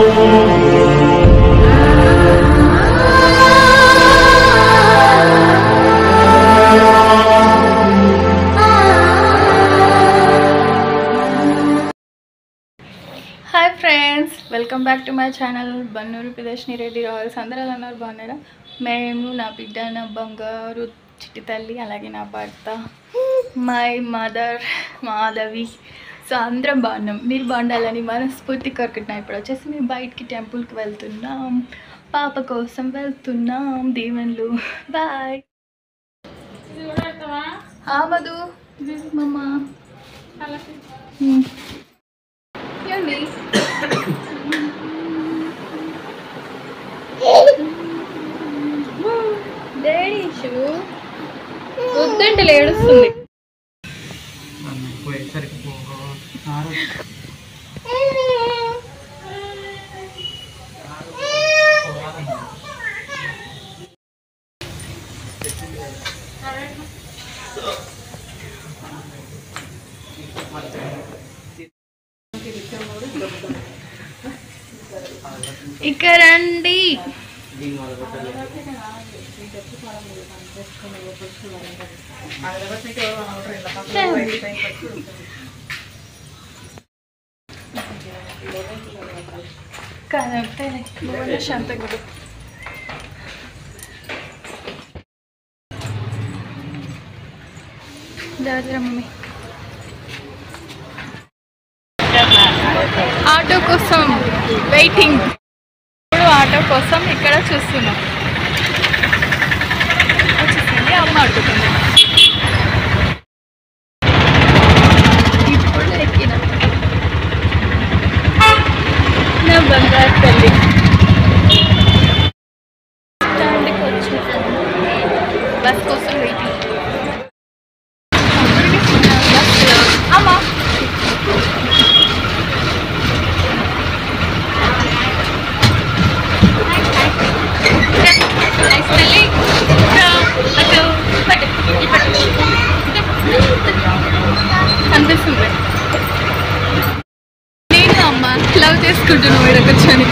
Hi friends, welcome back to my channel Bannur Pradarshini Reddy Royals. అందరూ ఎలా ఉన్నారు? బాగున్నారా? మేము, నా బిడ్డ, నా బంగారు చిట్టి తల్లి, అలాగే నా భర్త, మై మదర్ మాధవి. సో అందరం బాగున్నాం. మీరు బాగుండాలని మనస్ఫూర్తి కోరుకుంటున్నాం. ఇప్పుడు వచ్చేసి మేము బయటికి టెంపుల్కి వెళ్తున్నాం, పాప కోసం వెళ్తున్నాం. దీవెన్లు బాయ్. మధు మమ్మ డాడీ వద్దంటే ఏడుస్తుంది. ఇక్కడ రండి. శాంతంగా మమ్మీ ఆటో కోసం వెయిటింగ్. ఇప్పుడు ఆటో కోసం ఇక్కడ చూస్తున్నాం. వచ్చేసింది, అమ్మ అడుగుతుంది. ఇప్పుడు ఎక్కిన నా బంగారు తల్లి స్టాండ్కి వచ్చేసాం. బస్ కోసం వెయిటింగ్. అమ్మా అనిపిస్తుంది. నేను అమ్మ లవ్ చేసుకుంటున్నాం ఇక్కడ కూర్చొని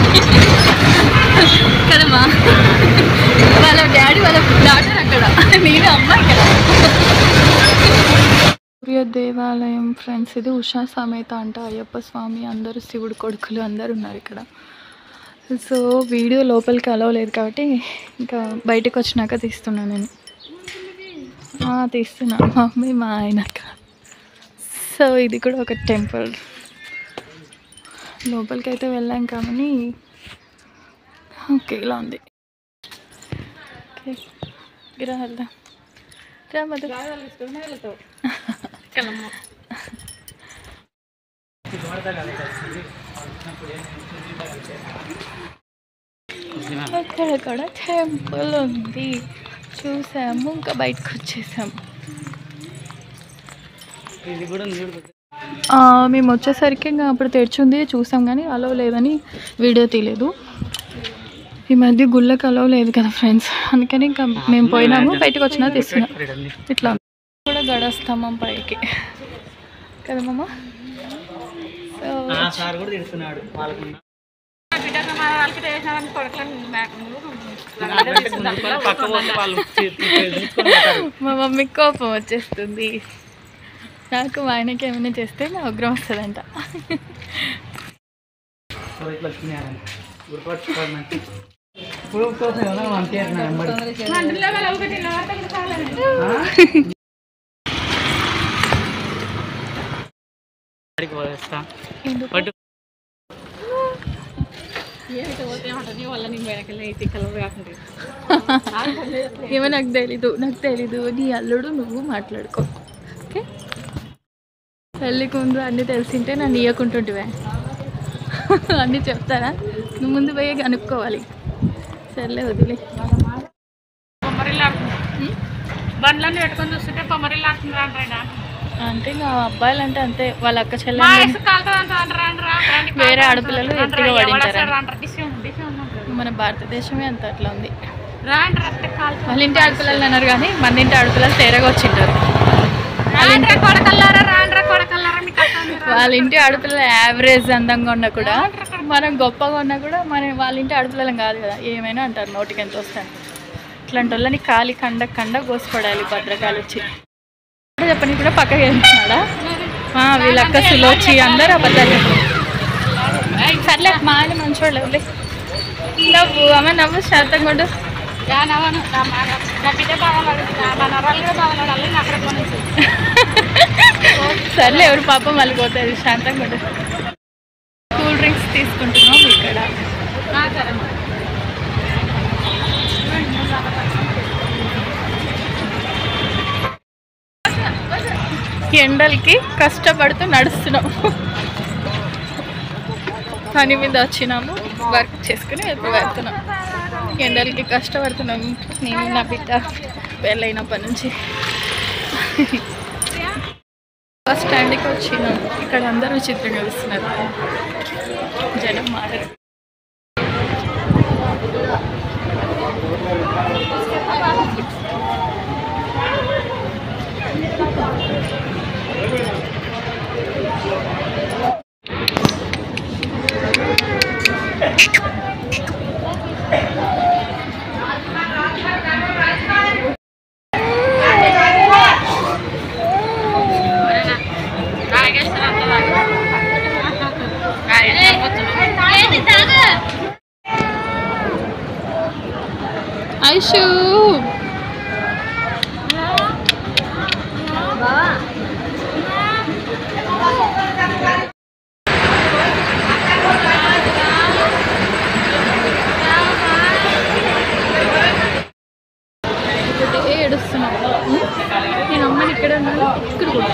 కదమ్మా. వాళ్ళ డాడీ వాళ్ళ డాటర్ అక్కడ, నేను అమ్మ ఇక్కడ. సూర్య దేవాలయం ఫ్రెండ్స్, ఇది ఉషా సమేత అంట. అయ్యప్ప స్వామి, అందరూ శివుడు కొడుకులు అందరు ఉన్నారు ఇక్కడ. సో వీడియో లోపలికి అలవ్ లేదు కాబట్టి ఇంకా బయటకు వచ్చినాక తీస్తున్నాను నేను. తీస్తున్నా మమ్మీ మా ఆయనక. సో ఇది కూడా ఒక టెంపుల్. లోపలికి అయితే వెళ్ళాం కానీ ఓకే ఇలా ఉంది. ఓకే గిరా వెళ్దాం. రా మధు. అక్కడ కూడా టెంపుల్ ఉంది, చూసాము. ఇంకా బయటకు వచ్చేసాము. మేము వచ్చేసరికి ఇంకా అప్పుడు తెరిచింది చూసాం కానీ అలవ్ లేదని వీడియో తీయలేదు. ఈ మధ్య గుళ్ళకి అలవ్ లేదు కదా ఫ్రెండ్స్, అందుకని ఇంకా మేము పోయినాము. బయటకు వచ్చినా తీస్తున్నాం. ఇట్లా కూడా గడస్తామా పైకి కదా మమ్మ. మా మమ్మీ కోపం వచ్చేస్తుంది. నాకు మా ఆయనకి ఏమైనా చేస్తే నా ఉగ్రం వస్తుందంట. ఏమో నాకు తెలీదు. నీ అల్లుడు నువ్వు మాట్లాడుకో. ఓకే, పెళ్ళికి ముందు అన్నీ తెలిసింటే నన్ను ఇయ్యకుంటుంటివే. అన్నీ చెప్తారా? నువ్వు ముందు పోయి కనుక్కోవాలి. సర్లే వదిలే. బండ్లన్నీ పెట్టుకొని చూస్తుంటే పొమ్మరిల్లాడుతుండ్రా అంటే ఇంకా అబ్బాయిలు అంటే అంతే. వాళ్ళ అక్క చెల్లెలు వేరే ఆడపిల్లలు ఎత్తిగా పడింటారు. మన భారతదేశమే అంత అట్లా ఉంది. వాళ్ళ ఇంటి ఆడపిల్లలు అన్నారు కానీ మన ఇంటి ఆడపిల్లలు తేరగా వచ్చింటారు. వాళ్ళ ఇంటి ఆడపిల్లలు యావరేజ్ అందంగా ఉన్నా కూడా మనం గొప్పగా ఉన్నా కూడా మనం వాళ్ళ ఇంటి ఆడపిల్లలం కాదు కదా, ఏమైనా అంటారు నోటికి ఎంత వస్తాను. ఇట్లాంటి వాళ్ళని ఖాళీ కండ కోసుకోడాలి భద్రకాలు వచ్చి. చెప్పని కూడా పక్కకి వెళ్తున్నాడా వీళ్ళక్క సులోచి అందరూ అబద్ధాలు చెప్పారు. సర్లే మా ఆయన మంచోళ్ళు నవ్వు అమ్మ నవ్వు శాతం కూడా సర్లే ఎవరు పాపం వాళ్ళు పోతారు శాంతంగా కూడా. కూల్ డ్రింక్స్ తీసుకుంటున్నాం ఇక్కడ. ఎండలకి కష్టపడుతూ నడుస్తున్నాం. పని మీద వచ్చినాము, వర్క్ చేసుకుని ఇప్పుడు వెళ్తున్నాం. ఎండలకి కష్టపడుతున్నాం నేను నా బిడ్డ పెళ్ళైనప్పటి నుంచి. బస్ స్టాండ్కి వచ్చినాం. ఇక్కడ అందరూ చిత్రం కలుస్తున్నారు, జనం మారారు. ఐషు ఏడుస్తున్నాను. నేను అమ్మని ఇక్కడ ఇక్కడ కూడా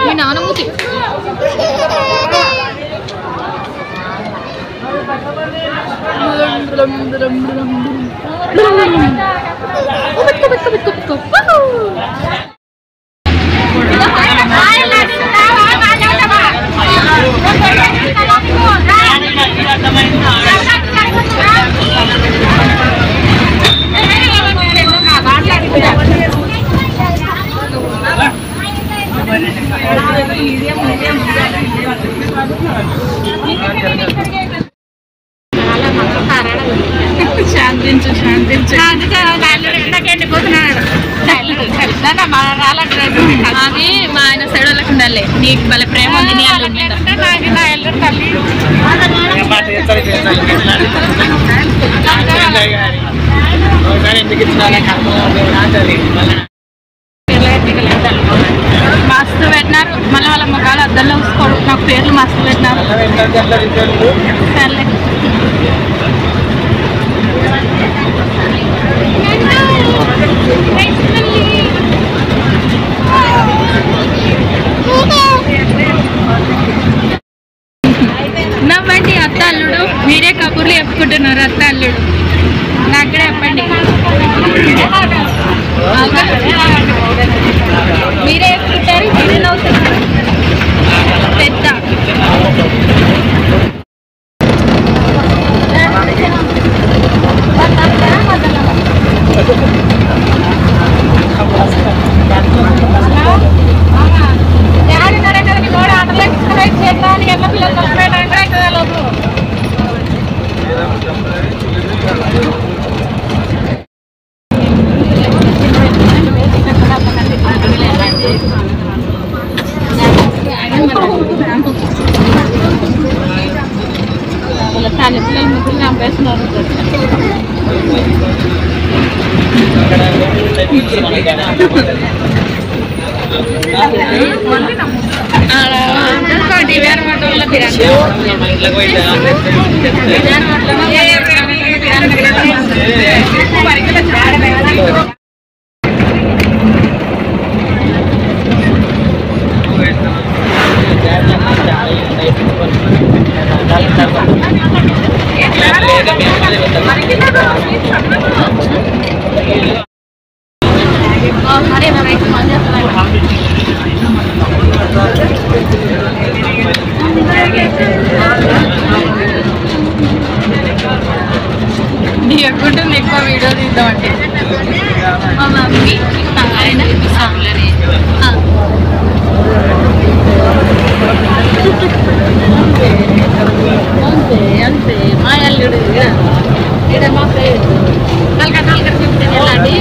మీ నానమూతి శాంతించు శాంతించు. అది మా ఆయన సైడోళ్ళకి ఉండాలి. నీకు భలే ప్రేమ ఉంది నీ అల్లుడి మీద. మస్తు పెట్టినారు. మళ్ళీ వాళ్ళ మొగాలు అద్దంలో చూసుకోడు. నాకు పేర్లు మస్తు పెట్టినారు. సర్లే నవ్వండి. అత్త అల్లుడు మీరే కబుర్లు చెప్పుకుంటున్నారు. అత్త అల్లుడు నాకు కూడా చెప్పండి. మీరే చెప్పుకుంటారు, మీరే నవ్వుతున్నారు. పెద్ద పిల్లలు ముగ్గురు చంపేస్తున్నారు. ఎట్టుకుంటుంది ఎక్కువ వీడియో తీద్దామంటే. మా మమ్మీ ఆయన అంతే అంతే మా అల్లుడు ఇక్కడ మా కలకత్తా బిర్యానీ ఎలాంటి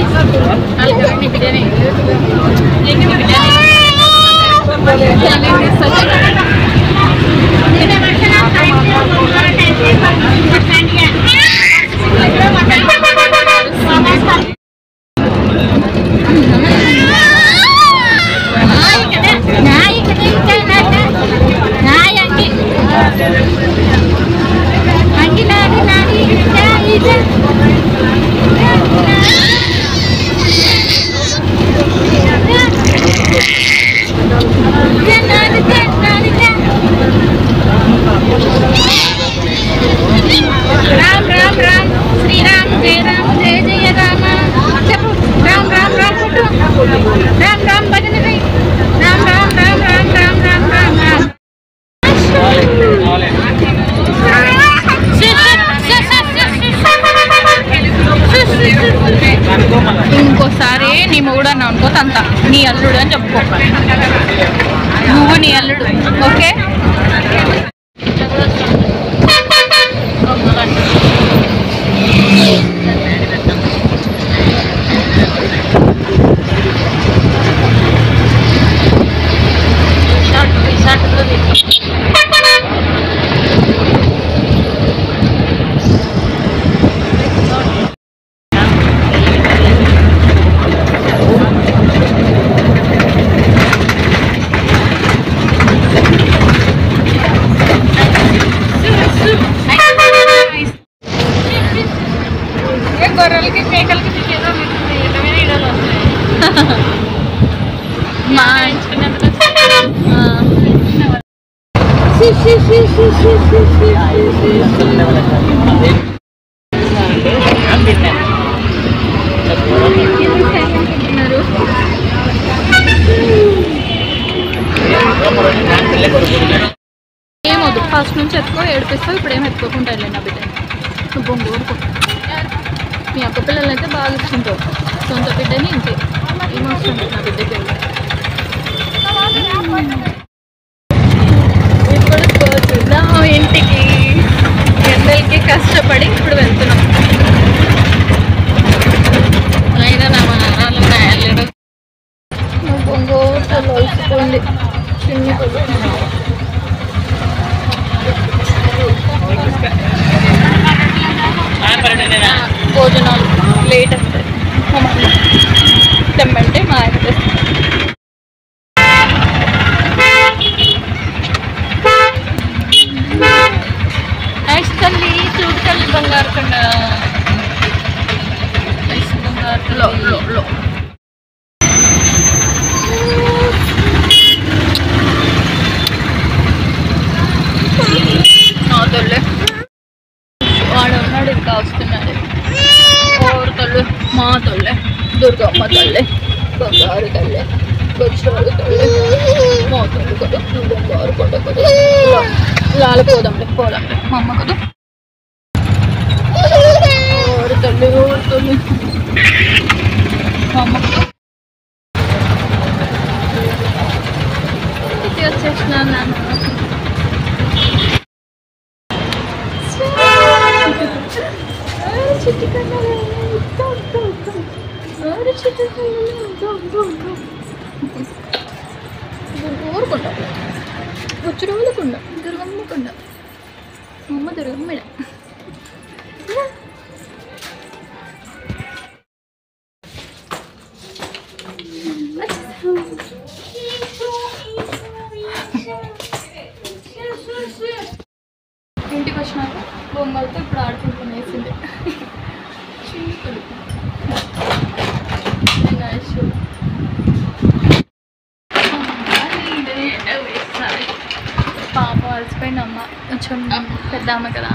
కలకత్తా బిర్యానీ ఇంకోసారి నీ మొగుడు అన్నావు అనుకో తంత నీ అల్లుడు అని చెప్పుకో. నువ్వు నీ అల్లుడు ఓకే. గొర్రెలకి మేకలకి మా ఏమొద్దు ఫస్ట్ నుంచి ఎత్తుకో ఏడిపిస్తావు. ఇప్పుడు ఏం ఎత్తుకోకుండా వెళ్ళండి నా బిడ్డ. నువ్వు బొంగు ఊరుకో. మీ అక్క పిల్లలు అయితే బాగా ఇచ్చింటావు. సొంత బిడ్డని ఇంతే ఏమొస్తుంది నా బిడ్డకి. ఇప్పుడు పోతున్నాం ఇంటికి. ఎండలకి కష్టపడి ఇప్పుడు వెళ్తున్నాం. అయినా నా వాళ్ళు నాయలేడు. నువ్వు బొంగు తలసిపోయింది చిన్న భోజనాలు లేట్ అవుతాయి. తెమ్మంటే మా ఆయన నెక్స్ట్ తల్లి చూడు తల్లి బంగారు కొండ బంగారు నా తొల్లే వాడు ఉన్నాడు ఇంకా వస్తున్నాడు. ఓరు తల్లి మా తొల్లే దుర్గమ్మ తల్లి బంగారు తల్లి బొచ్చాడు తల్లి మా తల్లి కదా బంగారు కొండ కదా లాలిపోదాంలే పోదాంలే మా అమ్మ కదా. ఓరు తల్లి మా అమ్మ కదా. ఇది వచ్చేసిన నాన్న ఊరుకుండ బుచ్చురువులకుండ దుర్గమ్మకుండ మా అమ్మ దుర్గమ్మ. ఇంటికి వచ్చినాక బొమ్మలతో ఇప్పుడు ఆడుకుంటున్నాయి. పాప అలసిపోయిందమ్మ కొంచెం పెద్ద అమ్మ కదా.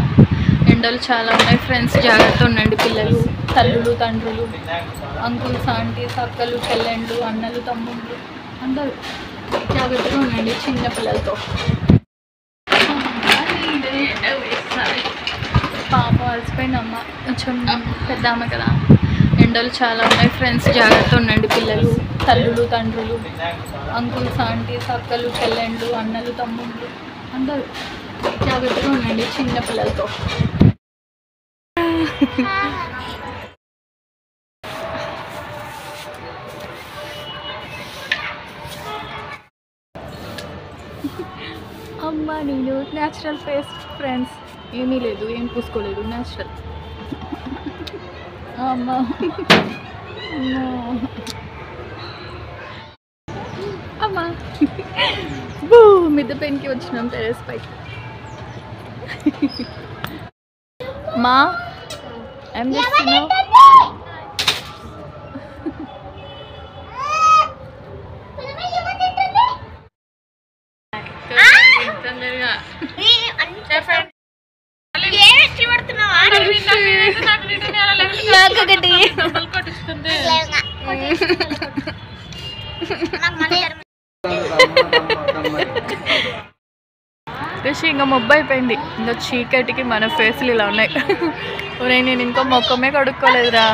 ఎండలు చాలా ఉన్నాయి ఫ్రెండ్స్. జాగ్రత్త ఉండండి పిల్లలు, తల్లులు, తండ్రులు, అంకుల్స్, ఆంటీస్, అక్కలు, చెల్లెండ్లు, అన్నలు, తమ్ముళ్ళు అందరూ జాగ్రత్తగా ఉండండి చిన్న పిల్లలతో. పాప అలసిపోయిందమ్మ, కొంచెం పెద్ద అమ్మ కదా. ఎండలు చాలా ఉన్నాయి ఫ్రెండ్స్, జాగ్రత్త ఉండండి. పిల్లలు, తల్లులు, తండ్రులు, అంకుల్స్, ఆంటీస్, అక్కలు, చెల్లెండ్లు, అన్నలు, తమ్ముళ్ళు అందరూ జాగ్రత్తగా ఉండండి చిన్న పిల్లలతో. అమ్మ నేను న్యాచురల్ ఫేస్ ఫ్రెండ్స్, ఏమీ లేదు, ఏం పూసుకోలేదు, న్యాచురల్. అమ్మ అమ్మ బూ మిద్దె పెన్కి వచ్చినాం టెరెస్ పైకి. మా ఏం చేస్తున్నావు? రిషి ఇంకా మొబ్బు అయిపోయింది, ఇంకా చీకటికి మన ఫేస్లు ఇలా ఉన్నాయి. నేను ఇంకా మొక్కమే కడుక్కోలేదురా.